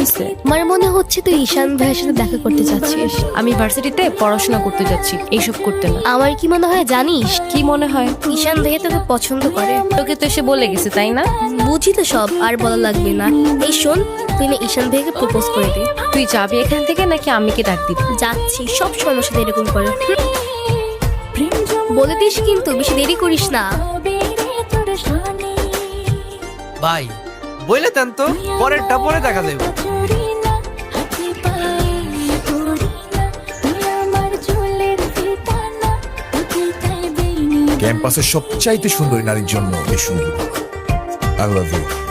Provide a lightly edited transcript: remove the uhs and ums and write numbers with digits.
হয়েছে? আমার মনে হচ্ছে তুই ঈশান ভাইয়ের সাথে দেখা করতে চাচ্ছিস। আমি ভার্সিটিতে পড়াশোনা করতে যাচ্ছি, এইসব করতে না। আমার কি মনে হয় জানিস, কি মনে হয়? ঈশান ভাইয়া তোকে পছন্দ করে। তোকে তো এসে বলে গেছে, তাই না? বুঝি তো সব, আর বলা লাগবে না। এই শোন, তুই না ঈশান ভাইকে প্রপোজ করে দে। তুই যাবি এখান থেকে নাকি আমি কি ডাক দিব? যাচ্ছি, সব সময় সাথে এরকম করে। বলে দিস কিন্তু, বেশি দেরি করিস না। ভাই বইলে দেন তো, পরেরটা পরে দেখা যাবে। ক্যাম্পাসের সবচাইতে সুন্দরী নারীর জন্য এই সুন্দর। I love you.